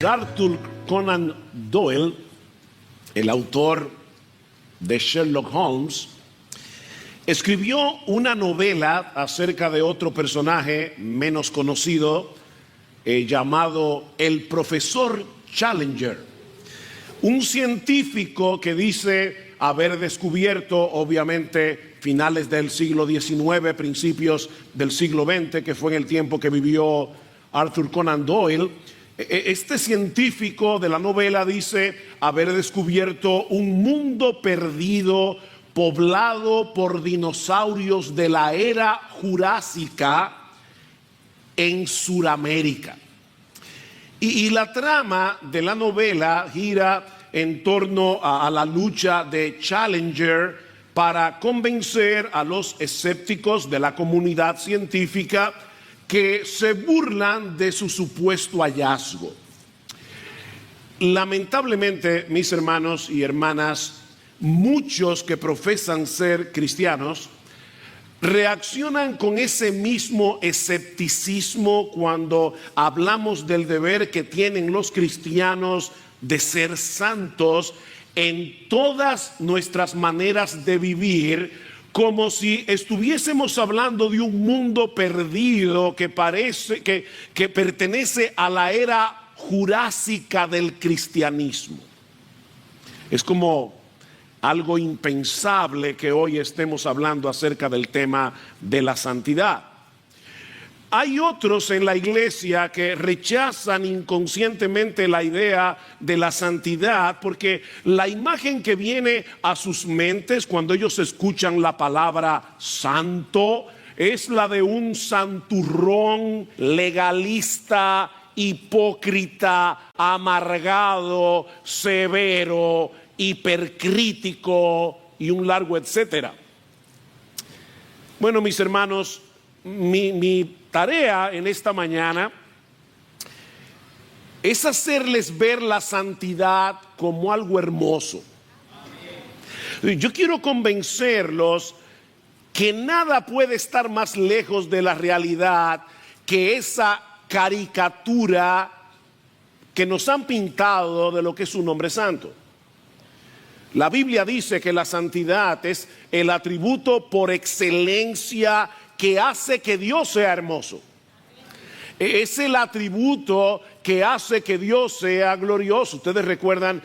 Arthur Conan Doyle, el autor de Sherlock Holmes, escribió una novela acerca de otro personaje menos conocido llamado el profesor Challenger, un científico que dice haber descubierto, obviamente, finales del siglo XIX, principios del siglo XX, que fue en el tiempo que vivió Arthur Conan Doyle. Este científico de la novela dice haber descubierto un mundo perdido, poblado por dinosaurios de la era jurásica en Sudamérica. Y la trama de la novela gira en torno a la lucha de Challenger para convencer a los escépticos de la comunidad científica que se burlan de su supuesto hallazgo. Lamentablemente, mis hermanos y hermanas, muchos que profesan ser cristianos reaccionan con ese mismo escepticismo cuando hablamos del deber que tienen los cristianos de ser santos en todas nuestras maneras de vivir, como si estuviésemos hablando de un mundo perdido que parece que pertenece a la era jurásica del cristianismo. Es como algo impensable que hoy estemos hablando acerca del tema de la santidad. Hay otros en la iglesia que rechazan inconscientemente la idea de la santidad porque la imagen que viene a sus mentes cuando ellos escuchan la palabra santo es la de un santurrón legalista, hipócrita, amargado, severo, hipercrítico y un largo etcétera. Bueno, mis hermanos, mi tarea en esta mañana es hacerles ver la santidad como algo hermoso. Yo quiero convencerlos que nada puede estar más lejos de la realidad que esa caricatura que nos han pintado de lo que es un hombre santo. La Biblia dice que la santidad es el atributo por excelencia que hace que Dios sea hermoso. Es el atributo que hace que Dios sea glorioso. Ustedes recuerdan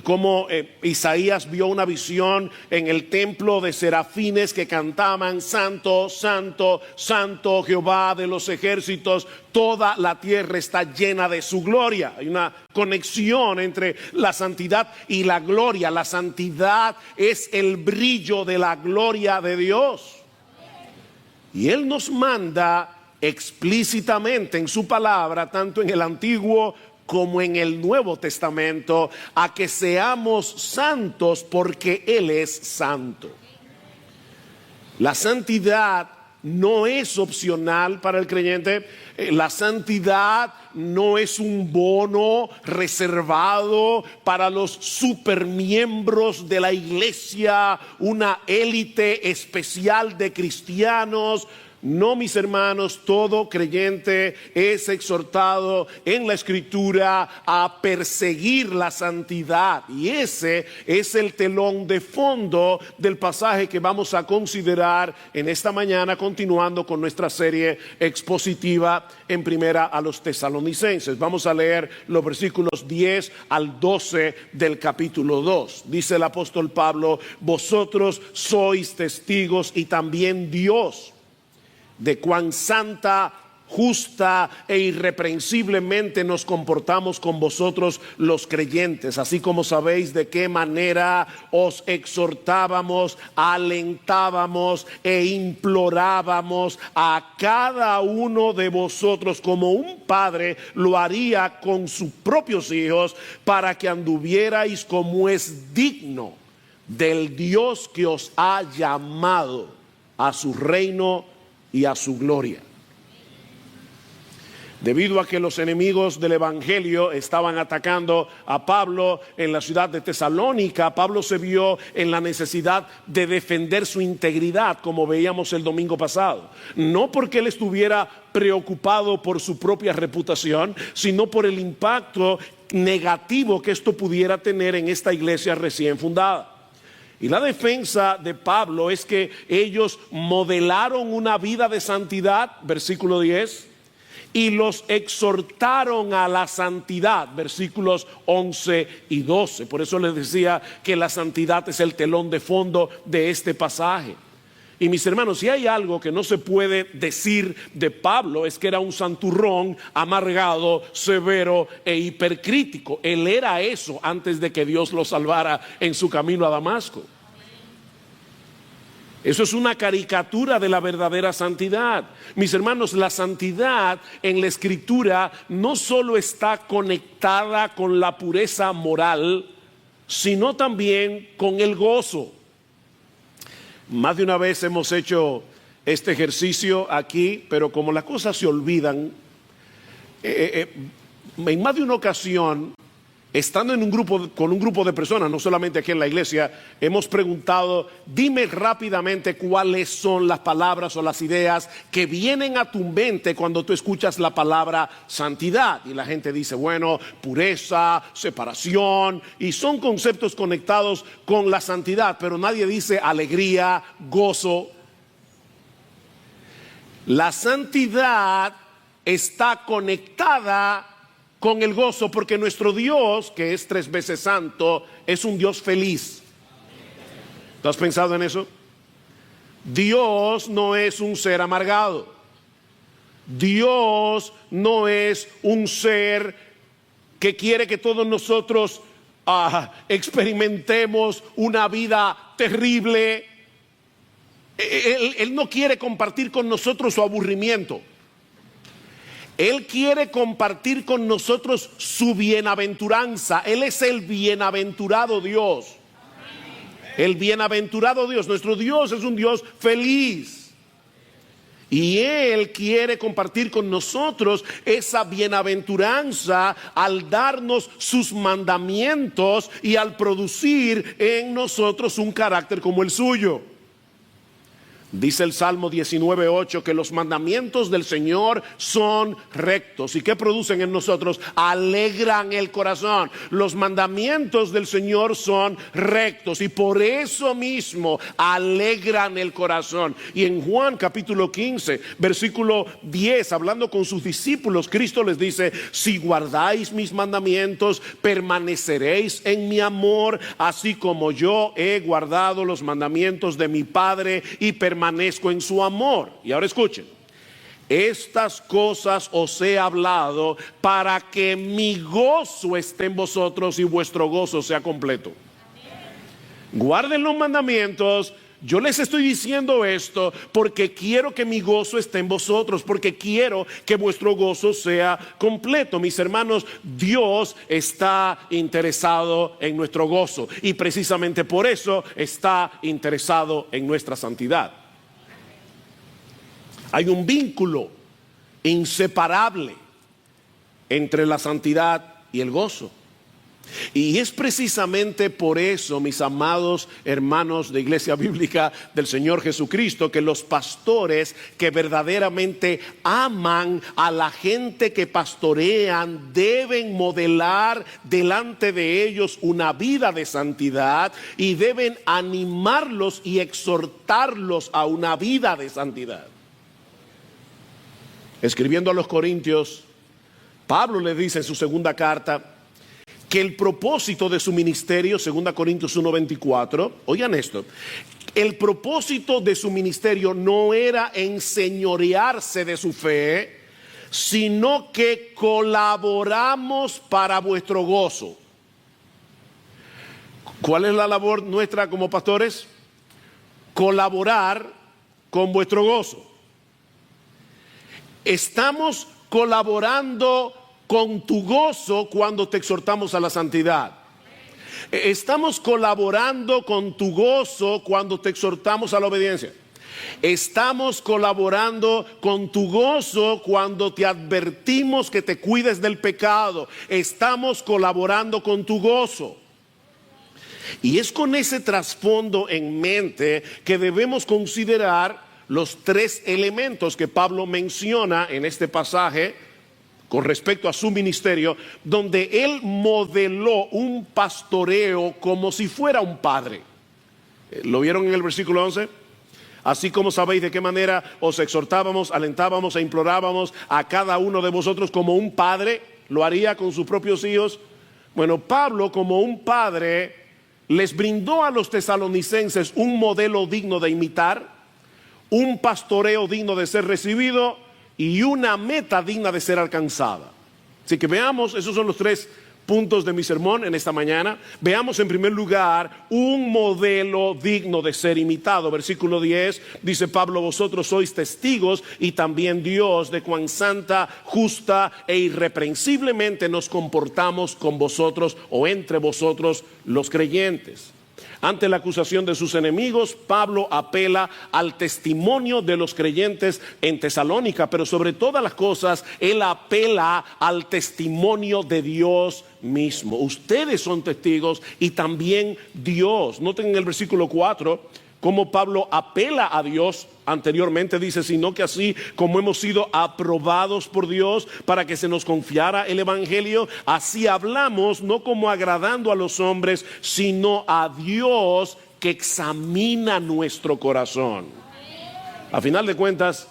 cómo Isaías vio una visión en el templo de serafines que cantaban: Santo, Santo, Santo Jehová de los ejércitos, toda la tierra está llena de su gloria. Hay una conexión entre la santidad y la gloria. La santidad es el brillo de la gloria de Dios. Y Él nos manda explícitamente en su palabra, tanto en el Antiguo como en el Nuevo Testamento, a que seamos santos porque Él es santo. La santidad no es opcional para el creyente. La santidad no es un bono reservado para los supermiembros de la iglesia, una élite especial de cristianos. No, mis hermanos, todo creyente es exhortado en la Escritura a perseguir la santidad. Y ese es el telón de fondo del pasaje que vamos a considerar en esta mañana, continuando con nuestra serie expositiva en Primera a los Tesalonicenses. Vamos a leer los versículos 10 al 12 del capítulo 2. Dice el apóstol Pablo: vosotros sois testigos y también Dios de cuán santa, justa e irreprensiblemente nos comportamos con vosotros los creyentes, así como sabéis de qué manera os exhortábamos, alentábamos e implorábamos a cada uno de vosotros como un padre lo haría con sus propios hijos, para que anduvierais como es digno del Dios que os ha llamado a su reino y a su gloria. Debido a que los enemigos del evangelio estaban atacando a Pablo en la ciudad de Tesalónica, Pablo se vio en la necesidad de defender su integridad, como veíamos el domingo pasado. No porque él estuviera preocupado por su propia reputación, sino por el impacto negativo que esto pudiera tener en esta iglesia recién fundada. Y la defensa de Pablo es que ellos modelaron una vida de santidad, versículo 10, y los exhortaron a la santidad, versículos 11 y 12. Por eso les decía que la santidad es el telón de fondo de este pasaje. Y mis hermanos, si hay algo que no se puede decir de Pablo, es que era un santurrón, amargado, severo e hipercrítico. Él era eso antes de que Dios lo salvara en su camino a Damasco. Eso es una caricatura de la verdadera santidad. Mis hermanos, la santidad en la Escritura no solo está conectada con la pureza moral, sino también con el gozo. Más de una vez hemos hecho este ejercicio aquí, pero como las cosas se olvidan, en más de una ocasión, estando con un grupo de personas, no solamente aquí en la iglesia, hemos preguntado: dime rápidamente cuáles son las palabras o las ideas que vienen a tu mente cuando tú escuchas la palabra santidad. Y la gente dice, bueno, pureza, separación, y son conceptos conectados con la santidad, pero nadie dice alegría, gozo. La santidad está conectada con el gozo, porque nuestro Dios, que es 3 veces santo, es un Dios feliz. ¿Tú has pensado en eso? Dios no es un ser amargado. Dios no es un ser que quiere que todos nosotros experimentemos una vida terrible. Él no quiere compartir con nosotros su aburrimiento. Él quiere compartir con nosotros su bienaventuranza. Él es el bienaventurado Dios. El bienaventurado Dios. Nuestro Dios es un Dios feliz. Y Él quiere compartir con nosotros esa bienaventuranza al darnos sus mandamientos y al producir en nosotros un carácter como el suyo. Dice el Salmo 19:8 que los mandamientos del Señor son rectos. ¿Y qué producen en nosotros? Alegran el corazón. Los mandamientos del Señor son rectos y por eso mismo alegran el corazón. Y en Juan capítulo 15, versículo 10, hablando con sus discípulos, Cristo les dice: si guardáis mis mandamientos, permaneceréis en mi amor, así como yo he guardado los mandamientos de mi Padre y permanezco en su amor. Y ahora escuchen: estas cosas os he hablado para que mi gozo esté en vosotros y vuestro gozo sea completo. Guarden los mandamientos. Yo les estoy diciendo esto porque quiero que mi gozo esté en vosotros, porque quiero que vuestro gozo sea completo. Mis hermanos, Dios está interesado en nuestro gozo y precisamente por eso está interesado en nuestra santidad. Hay un vínculo inseparable entre la santidad y el gozo. Y es precisamente por eso, mis amados hermanos de Iglesia Bíblica del Señor Jesucristo, que los pastores que verdaderamente aman a la gente que pastorean deben modelar delante de ellos una vida de santidad y deben animarlos y exhortarlos a una vida de santidad. Escribiendo a los Corintios, Pablo le dice en su segunda carta que el propósito de su ministerio, 2 Corintios 1:24, oigan esto, el propósito de su ministerio no era enseñorearse de su fe, sino que colaboramos para vuestro gozo. ¿Cuál es la labor nuestra como pastores? Colaborar con vuestro gozo. Estamos colaborando con tu gozo cuando te exhortamos a la santidad. Estamos colaborando con tu gozo cuando te exhortamos a la obediencia. Estamos colaborando con tu gozo cuando te advertimos que te cuides del pecado. Estamos colaborando con tu gozo. Y es con ese trasfondo en mente que debemos considerar los tres elementos que Pablo menciona en este pasaje con respecto a su ministerio, donde él modeló un pastoreo como si fuera un padre. ¿Lo vieron en el versículo 11? Así como sabéis de qué manera os exhortábamos, alentábamos e implorábamos a cada uno de vosotros como un padre lo haría con sus propios hijos. Bueno, Pablo como un padre les brindó a los tesalonicenses un modelo digno de imitar, un pastoreo digno de ser recibido y una meta digna de ser alcanzada. Así que veamos, esos son los tres puntos de mi sermón en esta mañana. Veamos en primer lugar un modelo digno de ser imitado. Versículo 10 dice Pablo: vosotros sois testigos y también Dios de cuán santa, justa e irreprensiblemente nos comportamos con vosotros o entre vosotros los creyentes. Ante la acusación de sus enemigos, Pablo apela al testimonio de los creyentes en Tesalónica, pero sobre todas las cosas, él apela al testimonio de Dios mismo. Ustedes son testigos y también Dios. Noten en el versículo 4 cómo Pablo apela a Dios. Anteriormente dice, sino que así como hemos sido aprobados por Dios para que se nos confiara el evangelio, así hablamos, no como agradando a los hombres, sino a Dios que examina nuestro corazón. A final de cuentas,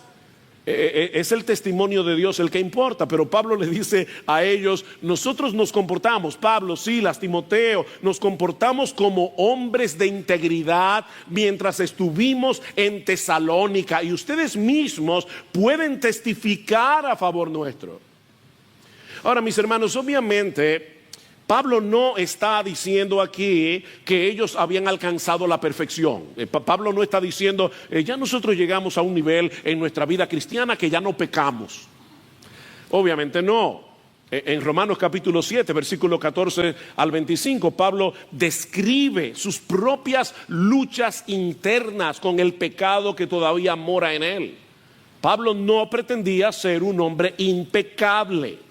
es el testimonio de Dios el que importa, pero Pablo le dice a ellos, nosotros nos comportamos, Pablo, Silas, Timoteo, nos comportamos como hombres de integridad mientras estuvimos en Tesalónica, y ustedes mismos pueden testificar a favor nuestro. Ahora, mis hermanos, obviamente Pablo no está diciendo aquí que ellos habían alcanzado la perfección. Pablo no está diciendo, ya nosotros llegamos a un nivel en nuestra vida cristiana que ya no pecamos. Obviamente no. En Romanos capítulo 7, versículo 14 al 25, Pablo describe sus propias luchas internas con el pecado que todavía mora en él. Pablo no pretendía ser un hombre impecable.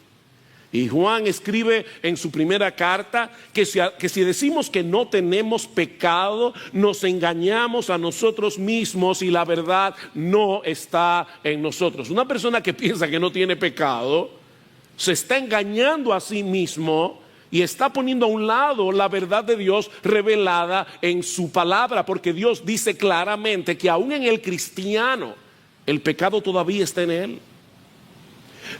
Y Juan escribe en su primera carta que si decimos que no tenemos pecado, nos engañamos a nosotros mismos y la verdad no está en nosotros. Una persona que piensa que no tiene pecado se está engañando a sí mismo y está poniendo a un lado la verdad de Dios revelada en su palabra, porque Dios dice claramente que aún en el cristiano el pecado todavía está en él.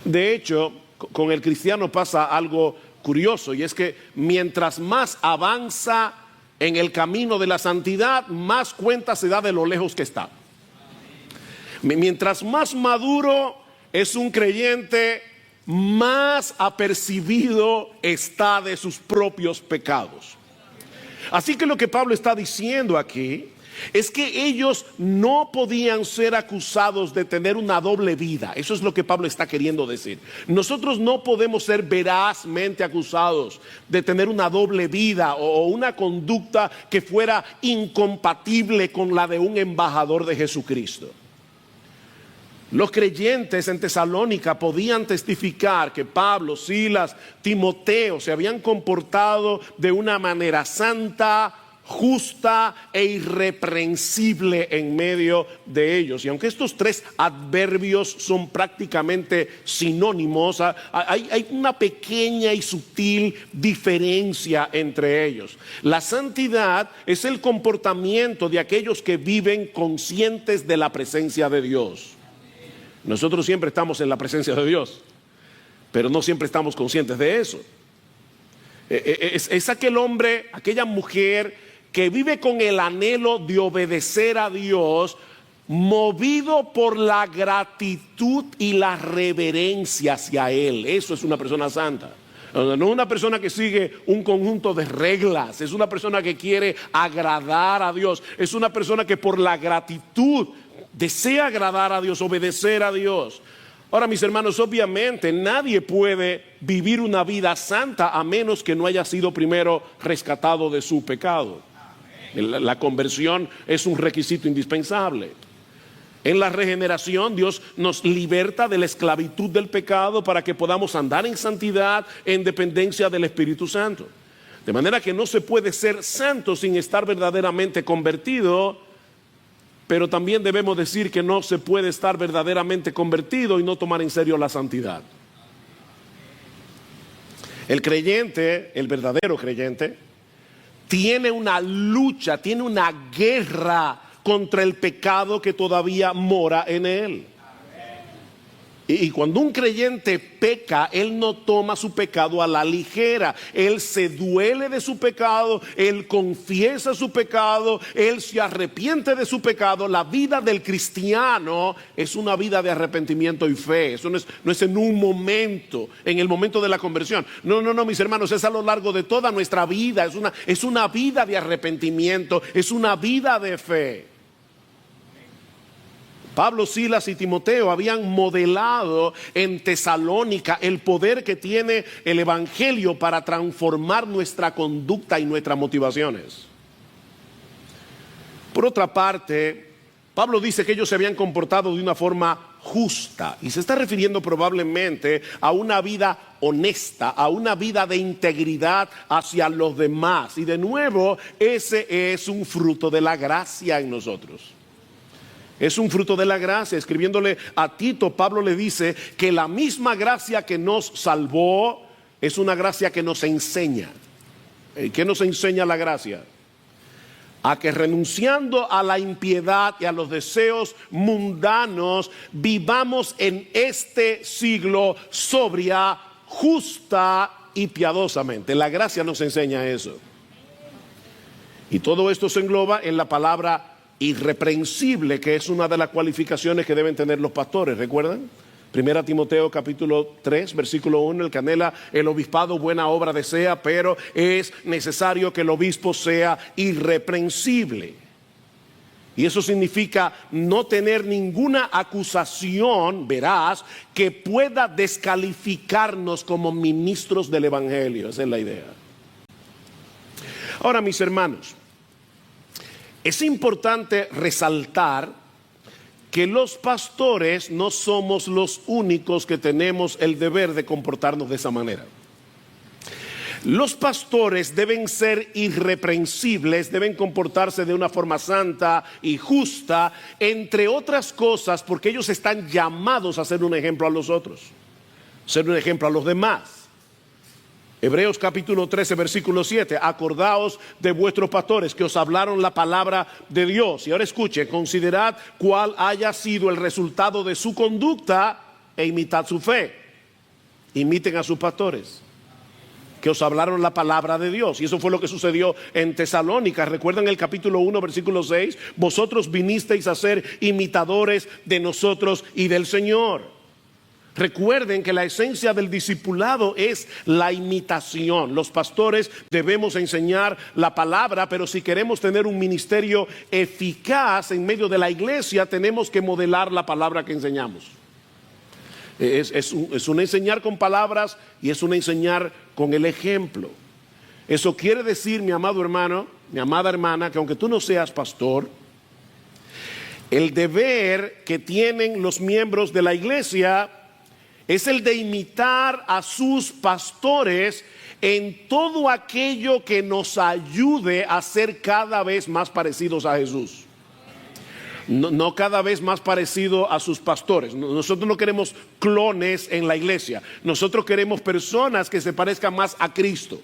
De hecho, con el cristiano pasa algo curioso, y es que mientras más avanza en el camino de la santidad, más cuenta se da de lo lejos que está. Mientras más maduro es un creyente, más apercibido está de sus propios pecados. Así que lo que Pablo está diciendo aquí es que ellos no podían ser acusados de tener una doble vida. Eso es lo que Pablo está queriendo decir. Nosotros no podemos ser verazmente acusados de tener una doble vida o una conducta que fuera incompatible con la de un embajador de Jesucristo. Los creyentes en Tesalónica podían testificar que Pablo, Silas, Timoteo se habían comportado de una manera santa, justa e irreprensible en medio de ellos. Y aunque estos tres adverbios son prácticamente sinónimos, hay una pequeña y sutil diferencia entre ellos. La santidad es el comportamiento de aquellos que viven conscientes de la presencia de Dios. Nosotros siempre estamos en la presencia de Dios, pero no siempre estamos conscientes de eso. Es aquel hombre, aquella mujer que vive con el anhelo de obedecer a Dios, movido por la gratitud y la reverencia hacia Él. Eso es una persona santa. No es una persona que sigue un conjunto de reglas, es una persona que quiere agradar a Dios, es una persona que por la gratitud desea agradar a Dios, obedecer a Dios. Ahora, mis hermanos, obviamente nadie puede vivir una vida santa a menos que no haya sido primero rescatado de su pecado. La conversión es un requisito indispensable. En la regeneración Dios nos liberta de la esclavitud del pecado para que podamos andar en santidad, en dependencia del Espíritu Santo. De manera que no se puede ser santo sin estar verdaderamente convertido, pero también debemos decir que no se puede estar verdaderamente convertido y no tomar en serio la santidad. El creyente, el verdadero creyente, tiene una lucha, tiene una guerra contra el pecado que todavía mora en él. Y cuando un creyente peca, él no toma su pecado a la ligera. Él se duele de su pecado, él confiesa su pecado, él se arrepiente de su pecado. La vida del cristiano es una vida de arrepentimiento y fe. Eso no es en un momento, en el momento de la conversión. No, mis hermanos, es a lo largo de toda nuestra vida. Es una vida de arrepentimiento, es una vida de fe. Pablo, Silas y Timoteo habían modelado en Tesalónica el poder que tiene el Evangelio para transformar nuestra conducta y nuestras motivaciones. Por otra parte, Pablo dice que ellos se habían comportado de una forma justa y se está refiriendo probablemente a una vida honesta, a una vida de integridad hacia los demás. Y de nuevo, ese es un fruto de la gracia en nosotros. Es un fruto de la gracia. Escribiéndole a Tito, Pablo le dice que la misma gracia que nos salvó es una gracia que nos enseña. ¿Qué nos enseña la gracia? A que renunciando a la impiedad y a los deseos mundanos, vivamos en este siglo sobria, justa y piadosamente. La gracia nos enseña eso. Y todo esto se engloba en la palabra irreprensible, que es una de las cualificaciones que deben tener los pastores. ¿Recuerdan? 1 Timoteo capítulo 3 versículo 1, el que anhela el obispado buena obra desea, pero es necesario que el obispo sea irreprensible. Y eso significa no tener ninguna acusación veraz que pueda descalificarnos como ministros del Evangelio. Esa es la idea. Ahora, mis hermanos, es importante resaltar que los pastores no somos los únicos que tenemos el deber de comportarnos de esa manera. Los pastores deben ser irreprensibles, deben comportarse de una forma santa y justa, entre otras cosas porque ellos están llamados a ser un ejemplo a los otros, ser un ejemplo a los demás. Hebreos capítulo 13 versículo 7, acordaos de vuestros pastores que os hablaron la palabra de Dios. Y ahora escuche, considerad cuál haya sido el resultado de su conducta e imitad su fe. Imiten a sus pastores que os hablaron la palabra de Dios. Y eso fue lo que sucedió en Tesalónica. ¿Recuerdan el capítulo 1 versículo 6? Vosotros vinisteis a ser imitadores de nosotros y del Señor. Recuerden que la esencia del discipulado es la imitación. Los pastores debemos enseñar la palabra, pero si queremos tener un ministerio eficaz en medio de la iglesia, tenemos que modelar la palabra que enseñamos. Es un enseñar con palabras y es un enseñar con el ejemplo. Eso quiere decir, mi amado hermano, mi amada hermana, que aunque tú no seas pastor, el deber que tienen los miembros de la iglesia es el de imitar a sus pastores en todo aquello que nos ayude a ser cada vez más parecidos a Jesús. No cada vez más parecido a sus pastores. Nosotros no queremos clones en la iglesia. Nosotros queremos personas que se parezcan más a Cristo.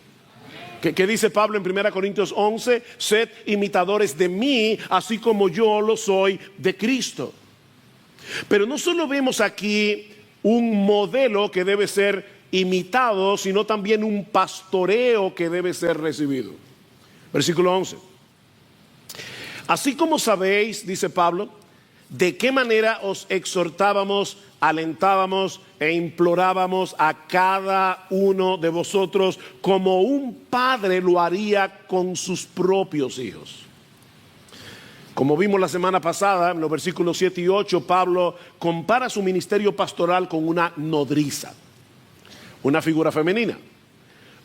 ¿Qué dice Pablo en 1 Corintios 11? Sed imitadores de mí, así como yo lo soy de Cristo. Pero no solo vemos aquí un modelo que debe ser imitado, sino también un pastoreo que debe ser recibido. Versículo 11. Así como sabéis, dice Pablo, de qué manera os exhortábamos, alentábamos e implorábamos a cada uno de vosotros como un padre lo haría con sus propios hijos. Como vimos la semana pasada, en los versículos 7 y 8, Pablo compara su ministerio pastoral con una nodriza, una figura femenina.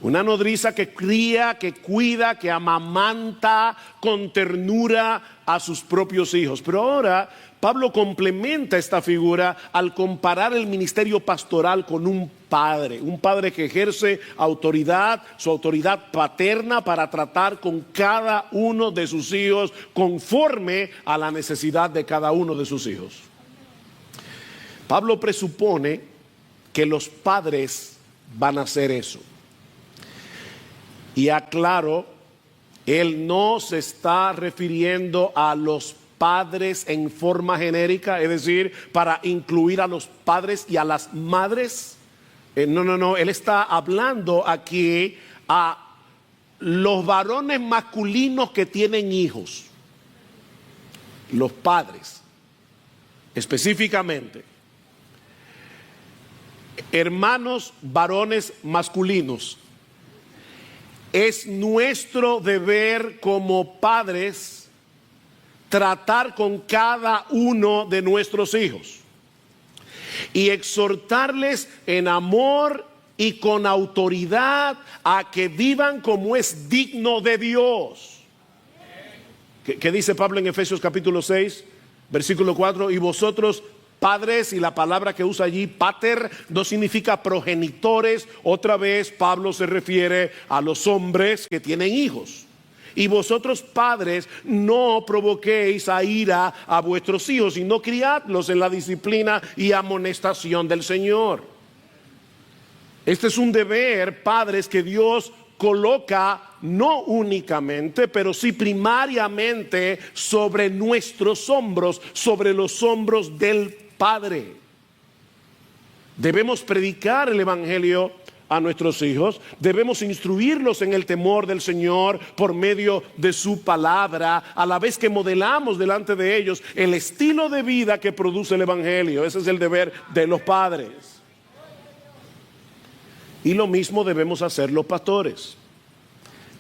Una nodriza que cría, que cuida, que amamanta con ternura a sus propios hijos. Pero ahora Pablo complementa esta figura al comparar el ministerio pastoral con un padre que ejerce autoridad, su autoridad paterna para tratar con cada uno de sus hijos conforme a la necesidad de cada uno de sus hijos. Pablo presupone que los padres van a hacer eso. Y aclaro, él no se está refiriendo a los padres en forma genérica, es decir, para incluir a los padres y a las madres. No, él está hablando aquí a los varones masculinos que tienen hijos, los padres, específicamente. Hermanos varones masculinos, es nuestro deber como padres tratar con cada uno de nuestros hijos y exhortarles en amor y con autoridad a que vivan como es digno de Dios. ¿Qué dice Pablo en Efesios capítulo 6, versículo 4? Y vosotros, padres, y la palabra que usa allí, pater, no significa progenitores. Otra vez Pablo se refiere a los hombres que tienen hijos. Y vosotros, padres, no provoquéis a ira a vuestros hijos, sino criadlos en la disciplina y amonestación del Señor. Este es un deber, padres, que Dios coloca no únicamente, pero sí primariamente sobre nuestros hombros, sobre los hombros del Padre. Debemos predicar el evangelio a nuestros hijos, debemos instruirlos en el temor del Señor por medio de su palabra, a la vez que modelamos delante de ellos el estilo de vida que produce el evangelio. Ese es el deber de los padres. Y lo mismo debemos hacer los pastores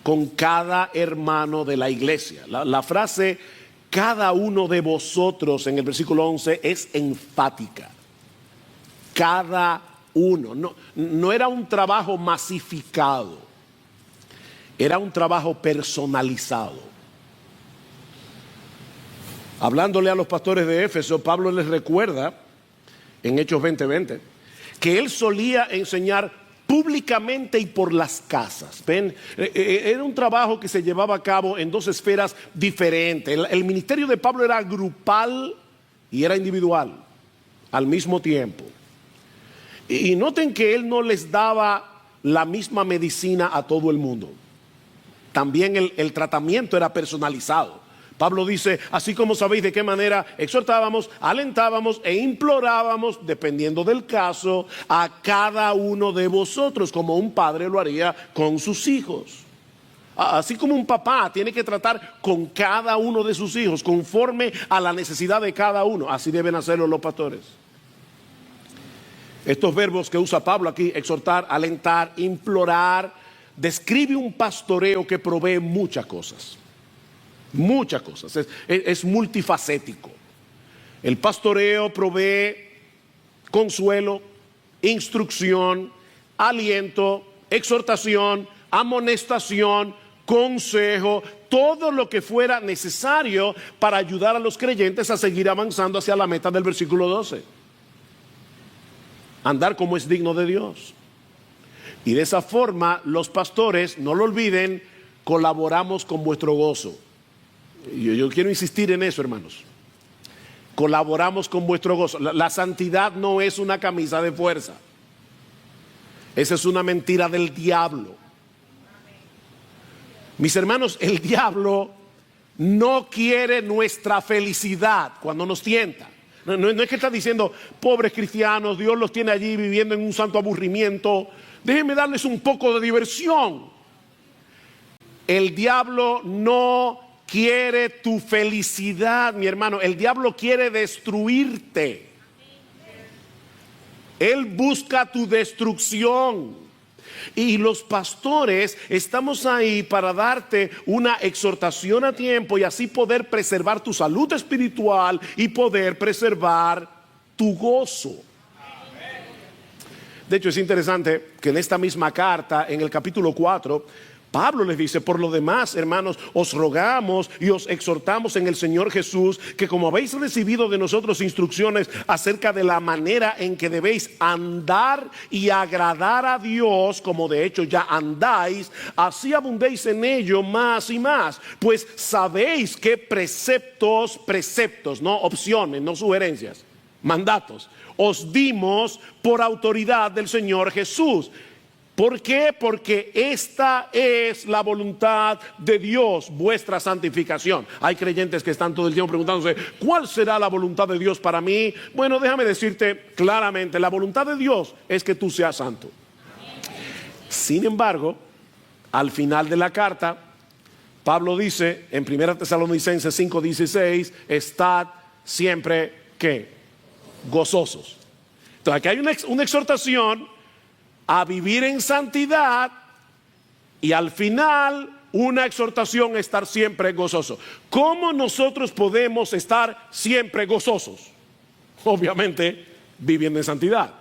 con cada hermano de la iglesia. La frase cada uno de vosotros en el versículo 11 es enfática. Cada uno. No era un trabajo masificado, era un trabajo personalizado. Hablándole a los pastores de Éfeso, Pablo les recuerda en Hechos 20:20 que él solía enseñar públicamente y por las casas. ¿Ven? Era un trabajo que se llevaba a cabo en dos esferas diferentes. El ministerio de Pablo era grupal y era individual al mismo tiempo. Y noten que él no les daba la misma medicina a todo el mundo. También el tratamiento era personalizado. Pablo dice, así como sabéis de qué manera exhortábamos, alentábamos e implorábamos, dependiendo del caso, a cada uno de vosotros, como un padre lo haría con sus hijos. Así como un papá tiene que tratar con cada uno de sus hijos, conforme a la necesidad de cada uno, así deben hacerlo los pastores. Estos verbos que usa Pablo aquí, exhortar, alentar, implorar, describe un pastoreo que provee muchas cosas. Muchas cosas, es multifacético. El pastoreo provee consuelo, instrucción, aliento, exhortación, amonestación, consejo, todo lo que fuera necesario para ayudar a los creyentes a seguir avanzando hacia la meta del versículo 12. Andar como es digno de Dios. Y de esa forma los pastores, no lo olviden, colaboramos con vuestro gozo. Yo quiero insistir en eso, hermanos. Colaboramos con vuestro gozo. La santidad no es una camisa de fuerza. Esa es una mentira del diablo. Mis hermanos, el diablo no quiere nuestra felicidad cuando nos tienta. No es que está diciendo, pobres cristianos, Dios los tiene allí viviendo en un santo aburrimiento. Déjenme darles un poco de diversión. El diablo no quiere tu felicidad, mi hermano. El diablo quiere destruirte. Él busca tu destrucción. Y los pastores estamos ahí para darte una exhortación a tiempo y así poder preservar tu salud espiritual y poder preservar tu gozo. De hecho, es interesante que en esta misma carta, en el capítulo 4, Pablo les dice: por lo demás, hermanos, os rogamos y os exhortamos en el Señor Jesús, que como habéis recibido de nosotros instrucciones acerca de la manera en que debéis andar y agradar a Dios, como de hecho ya andáis, así abundéis en ello más y más. Pues sabéis que preceptos, no opciones, no sugerencias, mandatos, os dimos por autoridad del Señor Jesús. ¿Por qué? Porque esta es la voluntad de Dios, vuestra santificación. Hay creyentes que están todo el tiempo preguntándose: ¿cuál será la voluntad de Dios para mí? Bueno, déjame decirte claramente, la voluntad de Dios es que tú seas santo. Sin embargo, al final de la carta, Pablo dice en 1 Tesalonicenses 5:16, estad siempre, ¿qué? Gozosos. Entonces aquí hay una exhortación a vivir en santidad, y al final una exhortación a estar siempre gozoso. ¿Cómo nosotros podemos estar siempre gozosos? Obviamente viviendo en santidad.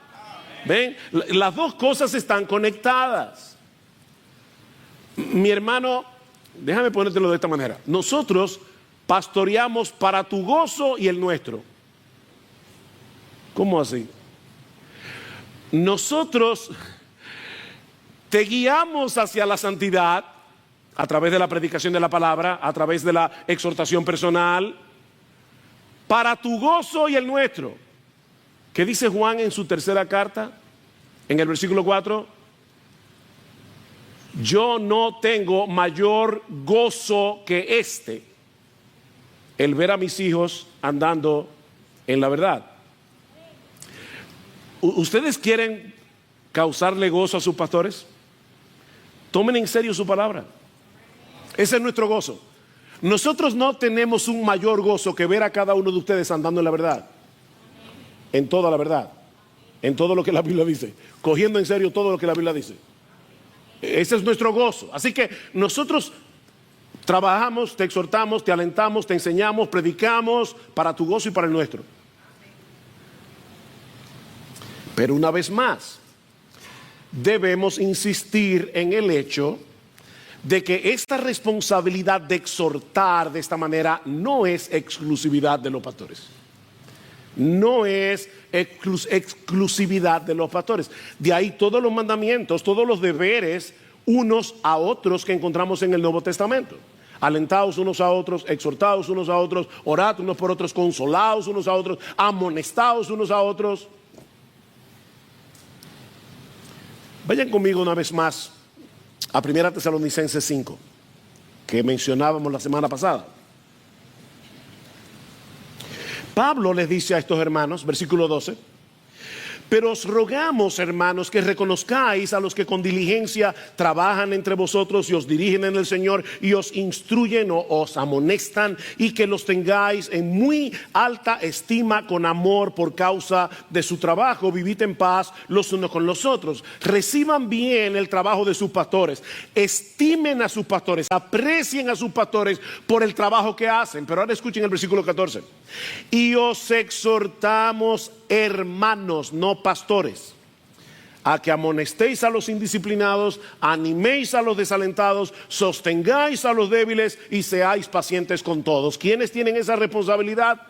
¿Ven? Las dos cosas están conectadas. Mi hermano, déjame ponértelo de esta manera: nosotros pastoreamos para tu gozo y el nuestro. ¿Cómo así? Nosotros te guiamos hacia la santidad a través de la predicación de la palabra, a través de la exhortación personal, para tu gozo y el nuestro. ¿Qué dice Juan en su tercera carta? En el versículo 4: yo no tengo mayor gozo que este, el ver a mis hijos andando en la verdad. ¿Ustedes quieren causarle gozo a sus pastores? Tomen en serio su palabra. Ese es nuestro gozo. Nosotros no tenemos un mayor gozo que ver a cada uno de ustedes andando en la verdad, en toda la verdad, en todo lo que la Biblia dice, cogiendo en serio todo lo que la Biblia dice. Ese es nuestro gozo. Así que nosotros trabajamos, te exhortamos, te alentamos, te enseñamos, predicamos para tu gozo y para el nuestro. Pero una vez más, debemos insistir en el hecho de que esta responsabilidad de exhortar de esta manera no es exclusividad de los pastores. No es exclusividad de los pastores. De ahí todos los mandamientos, todos los deberes unos a otros que encontramos en el Nuevo Testamento. Alentados unos a otros, exhortados unos a otros, orad unos por otros, consolados unos a otros, amonestados unos a otros. Vayan conmigo una vez más a 1 Tesalonicenses 5, que mencionábamos la semana pasada. Pablo les dice a estos hermanos, versículo 12: pero os rogamos, hermanos, que reconozcáis a los que con diligencia trabajan entre vosotros y os dirigen en el Señor y os instruyen o os amonestan, y que los tengáis en muy alta estima con amor por causa de su trabajo. Vivid en paz los unos con los otros. Reciban bien el trabajo de sus pastores. Estimen a sus pastores. Aprecien a sus pastores por el trabajo que hacen. Pero ahora escuchen el versículo 14. Y os exhortamos, hermanos, no pastores, a que amonestéis a los indisciplinados, animéis a los desalentados, sostengáis a los débiles y seáis pacientes con todos. ¿Quiénes tienen esa responsabilidad?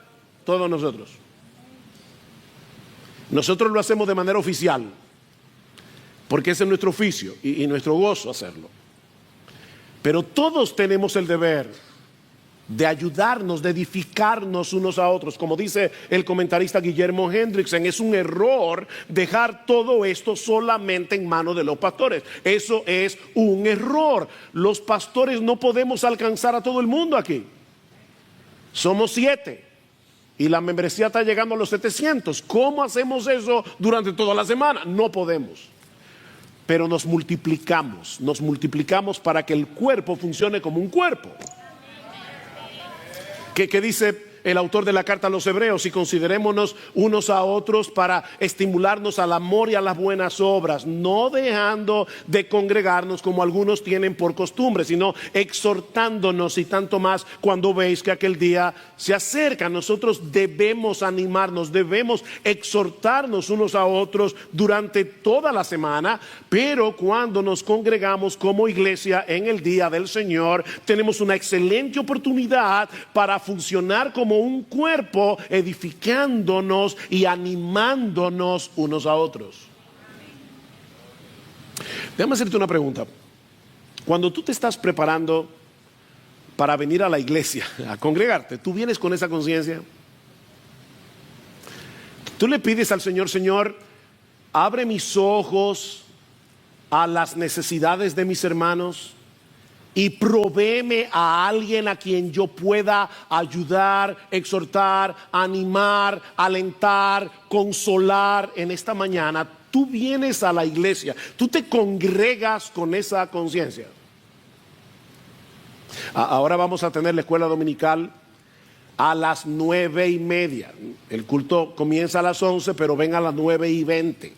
Todos nosotros. Nosotros lo hacemos de manera oficial, porque ese es nuestro oficio y nuestro gozo hacerlo. Pero todos tenemos el deber de ayudarnos, de edificarnos unos a otros. Como dice el comentarista Guillermo Hendrickson, es un error dejar todo esto solamente en manos de los pastores. Eso es un error. Los pastores no podemos alcanzar a todo el mundo aquí. Somos 7 y la membresía está llegando a los 700. ¿Cómo hacemos eso durante toda la semana? No podemos. Pero nos multiplicamos para que el cuerpo funcione como un cuerpo. ¿Qué dice el autor de la carta a los Hebreos, y considerémonos unos a otros para estimularnos al amor y a las buenas obras, no dejando de congregarnos como algunos tienen por costumbre, sino exhortándonos, y tanto más cuando veis que aquel día se acerca. Nosotros debemos animarnos, debemos exhortarnos unos a otros durante toda la semana, pero cuando nos congregamos como iglesia en el día del Señor, tenemos una excelente oportunidad para funcionar como un cuerpo, edificándonos y animándonos unos a otros. Déjame hacerte una pregunta. Cuando tú te estás preparando para venir a la iglesia, a congregarte, ¿tú vienes con esa conciencia? Tú le pides al Señor: Señor, abre mis ojos a las necesidades de mis hermanos y provéeme a alguien a quien yo pueda ayudar, exhortar, animar, alentar, consolar en esta mañana. Tú vienes a la iglesia, tú te congregas con esa conciencia. Ahora vamos a tener la escuela dominical a las 9:30. El culto comienza a las 11, pero ven a las 9:20.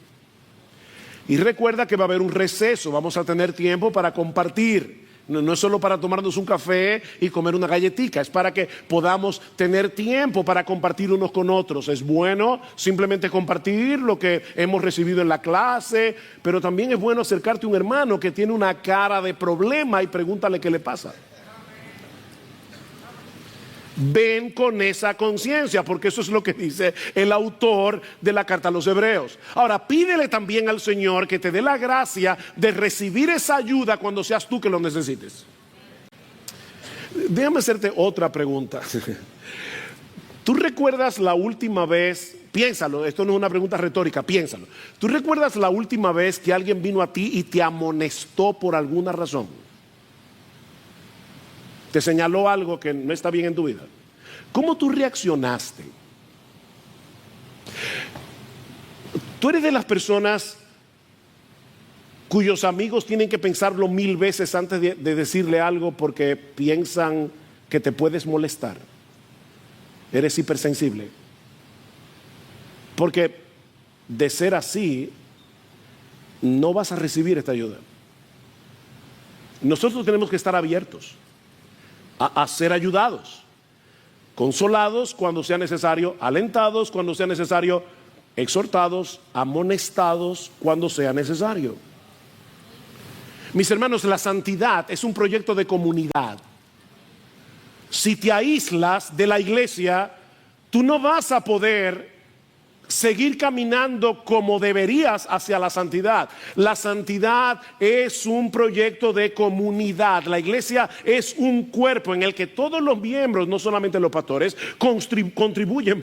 Y recuerda que va a haber un receso, vamos a tener tiempo para compartir. No es solo para tomarnos un café y comer una galletita, es para que podamos tener tiempo para compartir unos con otros. Es bueno simplemente compartir lo que hemos recibido en la clase, pero también es bueno acercarte a un hermano que tiene una cara de problema y pregúntale qué le pasa. Ven con esa conciencia, porque eso es lo que dice el autor de la carta a los Hebreos. Ahora, pídele también al Señor que te dé la gracia de recibir esa ayuda cuando seas tú que lo necesites. Déjame hacerte otra pregunta. ¿Tú recuerdas la última vez? Piénsalo, esto no es una pregunta retórica, piénsalo. ¿Tú recuerdas la última vez que alguien vino a ti y te amonestó por alguna razón? Te señaló algo que no está bien en tu vida. ¿Cómo tú reaccionaste? ¿Tú eres de las personas cuyos amigos tienen que pensarlo 1000 veces antes de decirle algo porque piensan que te puedes molestar? ¿Eres hipersensible? Porque de ser así, no vas a recibir esta ayuda. Nosotros tenemos que estar abiertos a ser ayudados, consolados cuando sea necesario, alentados cuando sea necesario, exhortados, amonestados cuando sea necesario. Mis hermanos, la santidad es un proyecto de comunidad. Si te aíslas de la iglesia, tú no vas a poder seguir caminando como deberías hacia la santidad. La santidad es un proyecto de comunidad. La iglesia es un cuerpo en el que todos los miembros, no solamente los pastores, contribuyen,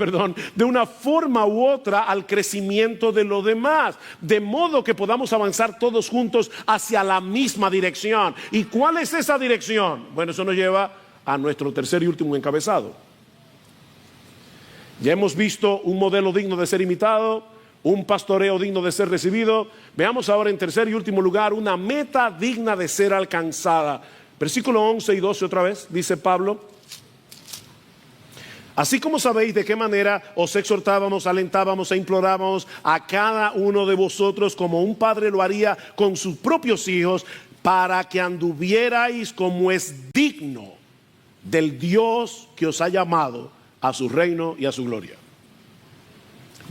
de una forma u otra al crecimiento de los demás, de modo que podamos avanzar todos juntos hacia la misma dirección. ¿Y cuál es esa dirección? Bueno, eso nos lleva a nuestro tercer y último encabezado. Ya hemos visto un modelo digno de ser imitado, un pastoreo digno de ser recibido. Veamos ahora en tercer y último lugar una meta digna de ser alcanzada. Versículo 11 y 12 otra vez, dice Pablo: así como sabéis de qué manera os exhortábamos, alentábamos e implorábamos a cada uno de vosotros como un padre lo haría con sus propios hijos, para que anduvierais como es digno del Dios que os ha llamado a su reino y a su gloria.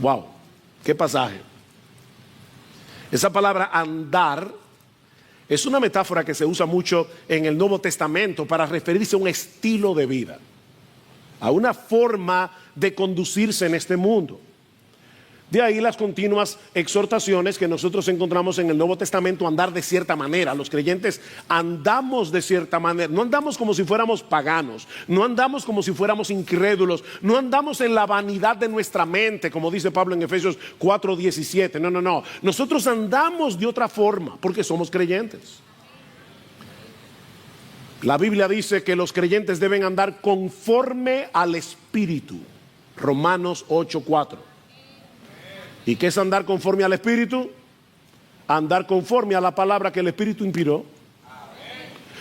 Wow, qué pasaje. Esa palabra andar es una metáfora que se usa mucho en el Nuevo Testamento para referirse a un estilo de vida, a una forma de conducirse en este mundo. De ahí las continuas exhortaciones que nosotros encontramos en el Nuevo Testamento: andar de cierta manera. Los creyentes andamos de cierta manera. No andamos como si fuéramos paganos, no andamos como si fuéramos incrédulos, no andamos en la vanidad de nuestra mente, como dice Pablo en Efesios 4:17. No. Nosotros andamos de otra forma porque somos creyentes. La Biblia dice que los creyentes deben andar conforme al Espíritu. Romanos 8:4. ¿Y qué es andar conforme al Espíritu? Andar conforme a la palabra que el Espíritu inspiró.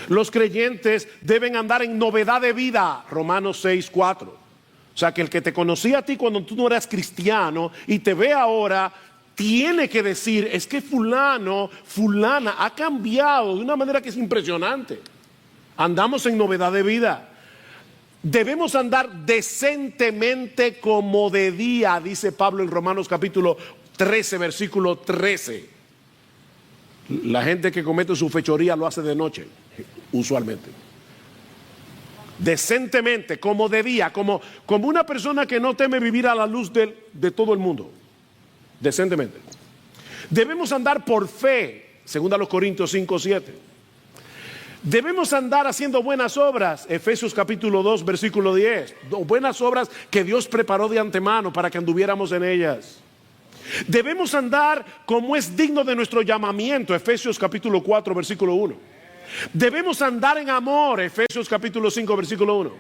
Los creyentes deben andar en novedad de vida. Romanos 6:4. O sea, que el que te conocía a ti cuando tú no eras cristiano y te ve ahora, tiene que decir, es que fulano, fulana ha cambiado de una manera que es impresionante. Andamos en novedad de vida. Debemos andar decentemente como de día, dice Pablo en Romanos capítulo 13, versículo 13. La gente que comete su fechoría lo hace de noche, usualmente. Decentemente, como de día, como una persona que no teme vivir a la luz de todo el mundo. Decentemente. Debemos andar por fe, según a los Corintios 5, 7. Debemos andar haciendo buenas obras, Efesios capítulo 2, versículo 10. Buenas obras que Dios preparó de antemano para que anduviéramos en ellas. Debemos andar como es digno de nuestro llamamiento, Efesios capítulo 4, versículo 1. Debemos andar en amor, Efesios capítulo 5, versículo 1.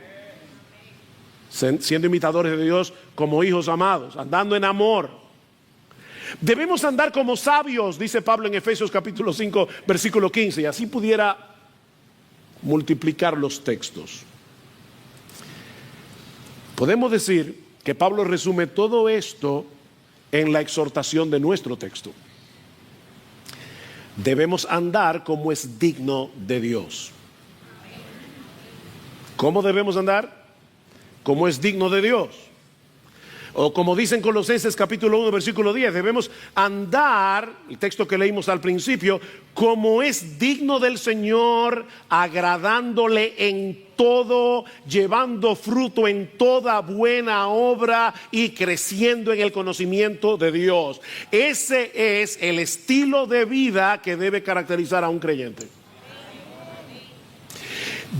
Siendo imitadores de Dios como hijos amados, andando en amor. Debemos andar como sabios, dice Pablo en Efesios capítulo 5, versículo 15. Y así pudiera multiplicar los textos. Podemos decir que Pablo resume todo esto en la exhortación de nuestro texto. Debemos andar como es digno de Dios. ¿Cómo debemos andar? Como es digno de Dios. O como dicen Colosenses capítulo 1 versículo 10, debemos andar, el texto que leímos al principio, como es digno del Señor, agradándole en todo, llevando fruto en toda buena obra y creciendo en el conocimiento de Dios. Ese es el estilo de vida que debe caracterizar a un creyente.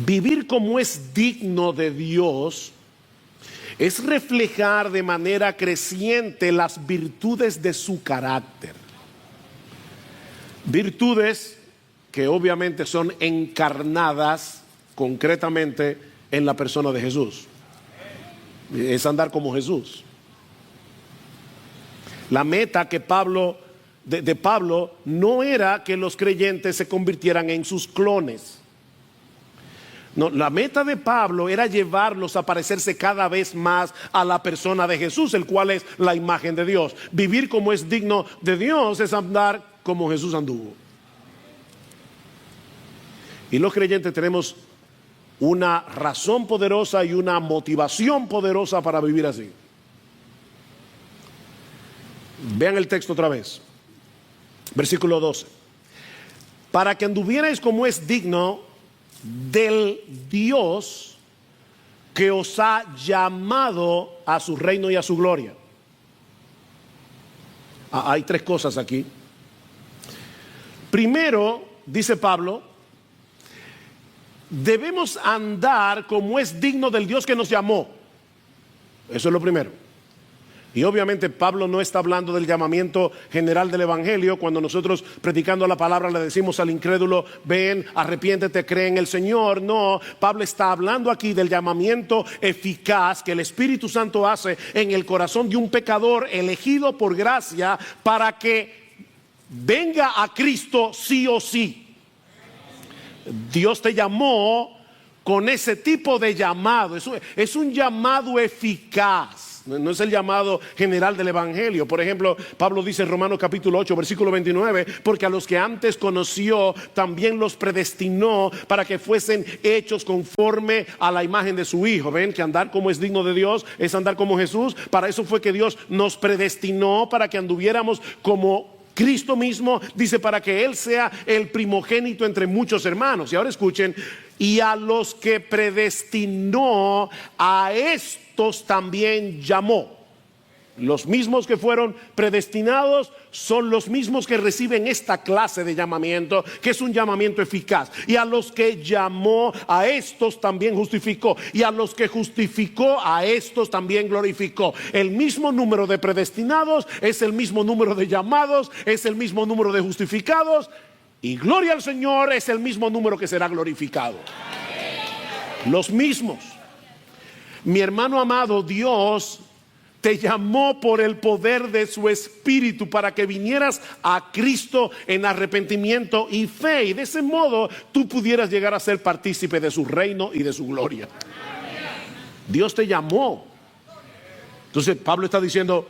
Vivir como es digno de Dios es reflejar de manera creciente las virtudes de su carácter. Virtudes que obviamente son encarnadas concretamente en la persona de Jesús. Es andar como Jesús. La meta que de Pablo no era que los creyentes se convirtieran en sus clones. No, la meta de Pablo era llevarlos a parecerse cada vez más a la persona de Jesús, el cual es la imagen de Dios. Vivir como es digno de Dios es andar como Jesús anduvo. Y los creyentes tenemos una razón poderosa y una motivación poderosa para vivir así. Vean el texto otra vez. Versículo 12. Para que anduvierais como es digno del Dios que os ha llamado a su reino y a su gloria. Hay tres cosas aquí. Primero, dice Pablo, debemos andar como es digno del Dios que nos llamó. Eso es lo primero. Y obviamente Pablo no está hablando del llamamiento general del evangelio. Cuando nosotros predicando la palabra le decimos al incrédulo, ven, arrepiéntete, cree en el Señor. No, Pablo está hablando aquí del llamamiento eficaz que el Espíritu Santo hace en el corazón de un pecador elegido por gracia para que venga a Cristo sí o sí. Dios te llamó con ese tipo de llamado. Es un llamado eficaz. No es el llamado general del evangelio. Por ejemplo, Pablo dice en Romanos capítulo 8 versículo 29, porque a los que antes conoció también los predestinó para que fuesen hechos conforme a la imagen de su Hijo. Ven que andar como es digno de Dios es andar como Jesús. Para eso fue que Dios nos predestinó, para que anduviéramos como Cristo mismo, dice, para que Él sea el primogénito entre muchos hermanos. Y ahora escuchen, y a los que predestinó, a estos también llamó. Los mismos que fueron predestinados son los mismos que reciben esta clase de llamamiento, que es un llamamiento eficaz. Y a los que llamó, a estos también justificó. Y a los que justificó, a estos también glorificó. El mismo número de predestinados es el mismo número de llamados, es el mismo número de justificados. Y gloria al Señor, es el mismo número que será glorificado. Los mismos. Mi hermano amado, Dios te llamó por el poder de su Espíritu para que vinieras a Cristo en arrepentimiento y fe. Y de ese modo tú pudieras llegar a ser partícipe de su reino y de su gloria. Dios te llamó. Entonces Pablo está diciendo,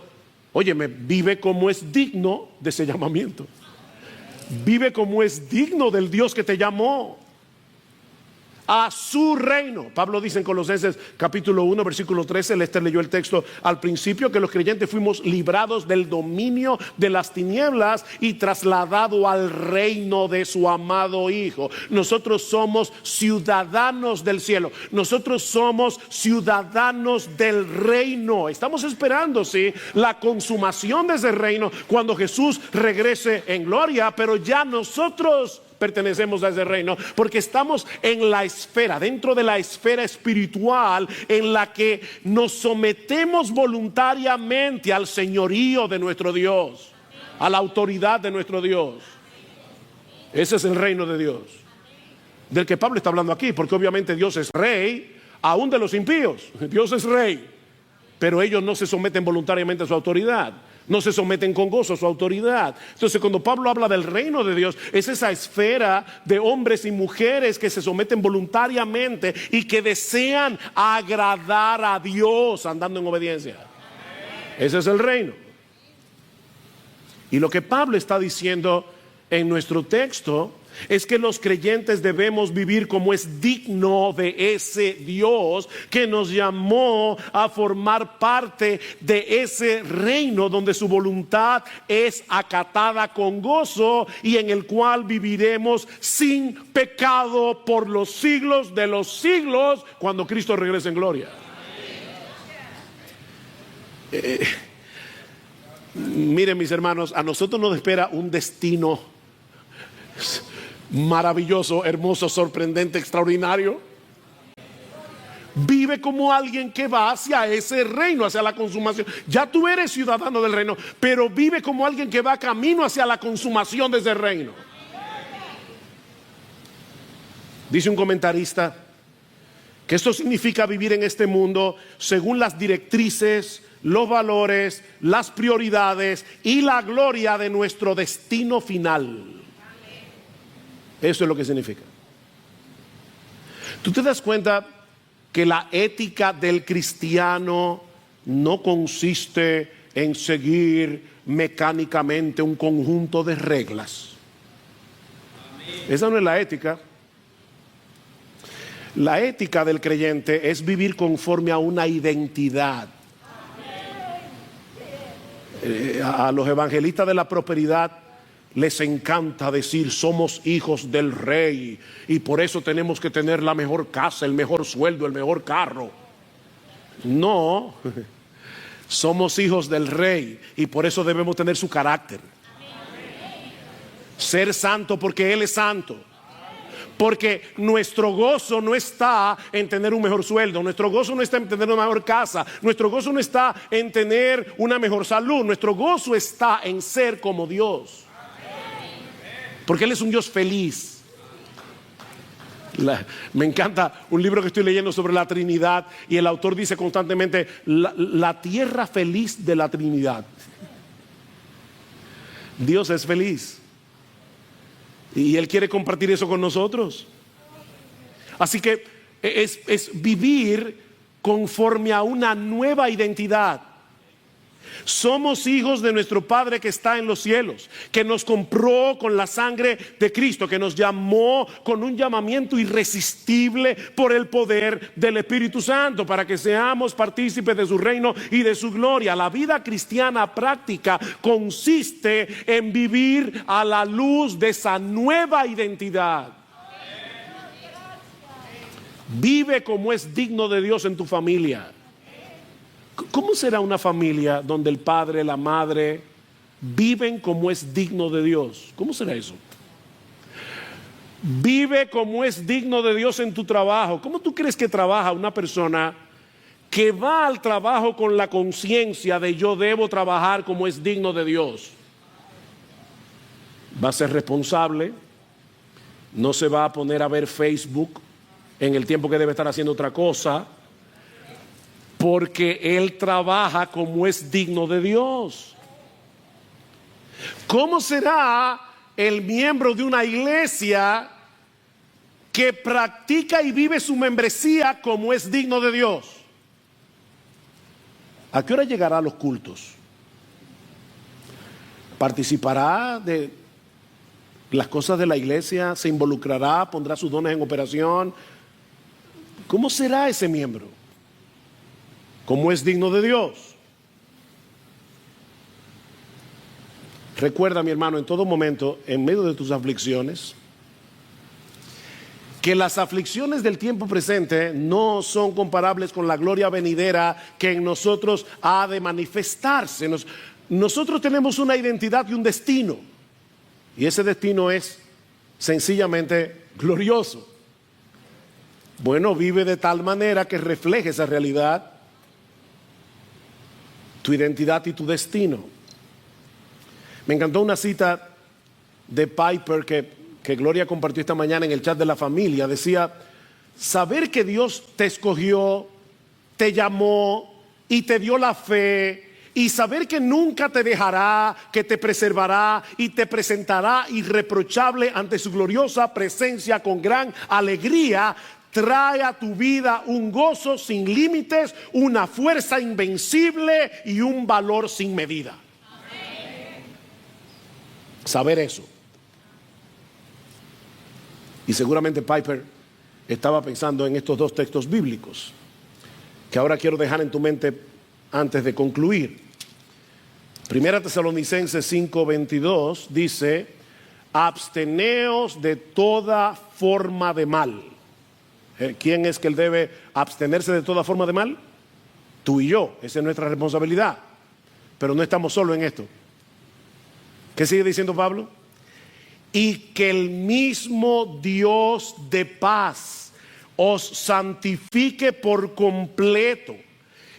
óyeme, vive como es digno de ese llamamiento. Vive como es digno del Dios que te llamó a su reino. Pablo dice en Colosenses capítulo 1 versículo 13, Lester leyó el texto al principio, que los creyentes fuimos librados del dominio de las tinieblas y trasladado al reino de su amado Hijo. Nosotros somos ciudadanos del cielo, nosotros somos ciudadanos del reino. Estamos esperando, sí, la consumación de ese reino cuando Jesús regrese en gloria, pero ya nosotros pertenecemos a ese reino, porque estamos en la esfera, dentro de la esfera espiritual, en la que nos sometemos voluntariamente al señorío de nuestro Dios, a la autoridad de nuestro Dios. Ese es el reino de Dios, del que Pablo está hablando aquí, porque obviamente Dios es rey, aún de los impíos. Dios es rey, pero ellos no se someten voluntariamente a su autoridad, no se someten con gozo a su autoridad. Entonces, cuando Pablo habla del reino de Dios, es esa esfera de hombres y mujeres que se someten voluntariamente y que desean agradar a Dios andando en obediencia. Ese es el reino. Y lo que Pablo está diciendo en nuestro texto es que los creyentes debemos vivir como es digno de ese Dios que nos llamó a formar parte de ese reino donde su voluntad es acatada con gozo y en el cual viviremos sin pecado por los siglos de los siglos cuando Cristo regrese en gloria. Miren, mis hermanos, a nosotros nos espera un destino maravilloso, hermoso, sorprendente, extraordinario. Vive como alguien que va hacia ese reino, hacia la consumación. Ya tú eres ciudadano del reino, pero vive como alguien que va camino hacia la consumación de ese reino. Dice un comentarista que esto significa vivir en este mundo según las directrices, los valores, las prioridades y la gloria de nuestro destino final. Eso es lo que significa. ¿Tú te das cuenta que la ética del cristiano no consiste en seguir mecánicamente un conjunto de reglas? Esa no es la ética. La ética del creyente es vivir conforme a una identidad. A los evangelistas de la prosperidad les encanta decir somos hijos del rey y por eso tenemos que tener la mejor casa, el mejor sueldo, el mejor carro. No, somos hijos del rey y por eso debemos tener su carácter. Ser santo porque Él es santo. Porque nuestro gozo no está en tener un mejor sueldo, nuestro gozo no está en tener una mejor casa, nuestro gozo no está en tener una mejor salud, nuestro gozo está en ser como Dios. Porque Él es un Dios feliz. Me encanta un libro que estoy leyendo sobre la Trinidad y el autor dice constantemente la tierra feliz de la Trinidad. Dios es feliz y Él quiere compartir eso con nosotros. Así que es vivir conforme a una nueva identidad. Somos hijos de nuestro Padre que está en los cielos, que nos compró con la sangre de Cristo, que nos llamó con un llamamiento irresistible por el poder del Espíritu Santo, para que seamos partícipes de su reino y de su gloria. La vida cristiana práctica consiste en vivir a la luz de esa nueva identidad. Vive como es digno de Dios en tu familia. ¿Cómo será una familia donde el padre, la madre viven como es digno de Dios? ¿Cómo será eso? Vive como es digno de Dios en tu trabajo. ¿Cómo tú crees que trabaja una persona que va al trabajo con la conciencia de yo debo trabajar como es digno de Dios? Va a ser responsable, no se va a poner a ver Facebook en el tiempo que debe estar haciendo otra cosa, porque él trabaja como es digno de Dios. ¿Cómo será el miembro de una iglesia que practica y vive su membresía como es digno de Dios? ¿A qué hora llegará a los cultos? ¿Participará de las cosas de la iglesia? ¿Se involucrará? ¿Pondrá sus dones en operación? ¿Cómo será ese miembro? ¿Cómo es digno de Dios? Recuerda, mi hermano, en todo momento, en medio de tus aflicciones, que las aflicciones del tiempo presente no son comparables con la gloria venidera que en nosotros ha de manifestarse. Nosotros tenemos una identidad y un destino, y ese destino es sencillamente glorioso. Bueno, vive de tal manera que refleje esa realidad, tu identidad y tu destino. Me encantó una cita de Piper que Gloria compartió esta mañana en el chat de la familia. Decía: saber que Dios te escogió, te llamó y te dio la fe, y saber que nunca te dejará, que te preservará y te presentará irreprochable ante su gloriosa presencia con gran alegría, trae a tu vida un gozo sin límites, una fuerza invencible y un valor sin medida. Saber eso. Y seguramente Piper estaba pensando en estos dos textos bíblicos que ahora quiero dejar en tu mente antes de concluir. Primera Tesalonicenses 5:22 dice: absteneos de toda forma de mal. ¿Quién es que él debe abstenerse de toda forma de mal? Tú y yo. Esa es nuestra responsabilidad. Pero no estamos solos en esto. ¿Qué sigue diciendo Pablo? Y que el mismo Dios de paz os santifique por completo,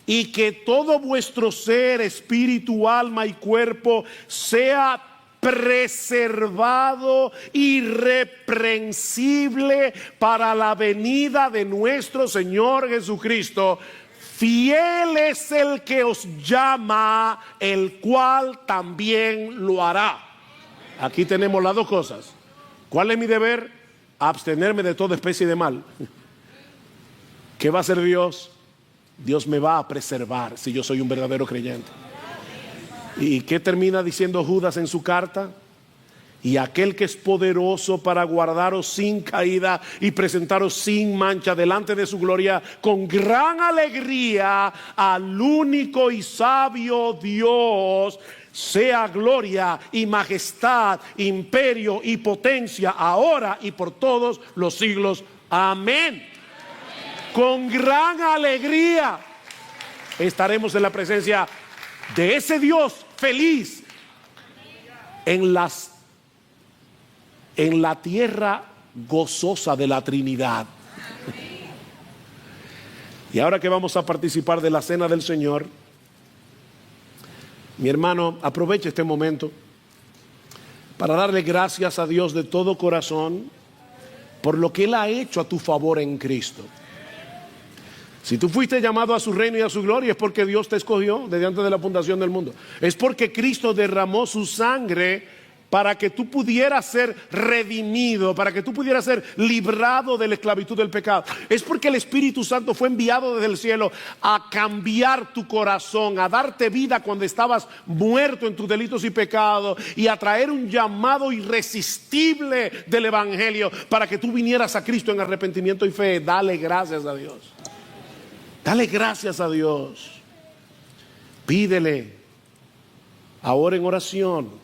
y que todo vuestro ser, espíritu, alma y cuerpo sea preservado irreprensible para la venida de nuestro Señor Jesucristo. Fiel es el que os llama, el cual también lo hará. Aquí tenemos las dos cosas. ¿Cuál es mi deber? Abstenerme de toda especie de mal. ¿Qué va a hacer Dios? Dios me va a preservar si yo soy un verdadero creyente. ¿Y qué termina diciendo Judas en su carta? Y aquel que es poderoso para guardaros sin caída y presentaros sin mancha delante de su gloria con gran alegría, al único y sabio Dios, sea gloria y majestad, imperio y potencia, ahora y por todos los siglos. Amén. Con gran alegría estaremos en la presencia de ese Dios feliz en la tierra gozosa de la Trinidad. Y ahora que vamos a participar de la cena del Señor, mi hermano, aproveche este momento para darle gracias a Dios de todo corazón por lo que Él ha hecho a tu favor en Cristo. Si tú fuiste llamado a su reino y a su gloria, es porque Dios te escogió desde antes de la fundación del mundo. Es porque Cristo derramó su sangre para que tú pudieras ser redimido, para que tú pudieras ser librado de la esclavitud del pecado. Es porque el Espíritu Santo fue enviado desde el cielo a cambiar tu corazón, a darte vida cuando estabas muerto en tus delitos y pecados, y a traer un llamado irresistible del Evangelio para que tú vinieras a Cristo en arrepentimiento y fe. Dale gracias a Dios. Dale gracias a Dios. Pídele ahora en oración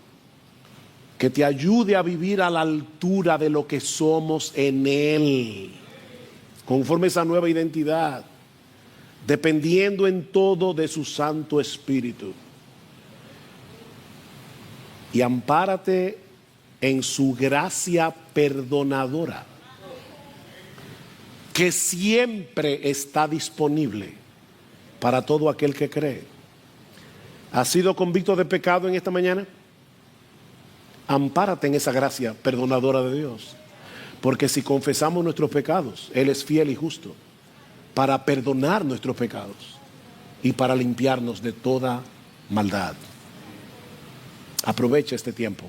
que te ayude a vivir a la altura de lo que somos en Él, conforme a esa nueva identidad, dependiendo en todo de su Santo Espíritu. Y ampárate en su gracia perdonadora, que siempre está disponible para todo aquel que cree. ¿Has sido convicto de pecado en esta mañana? Ampárate en esa gracia perdonadora de Dios, porque si confesamos nuestros pecados, Él es fiel y justo para perdonar nuestros pecados y para limpiarnos de toda maldad. Aprovecha este tiempo.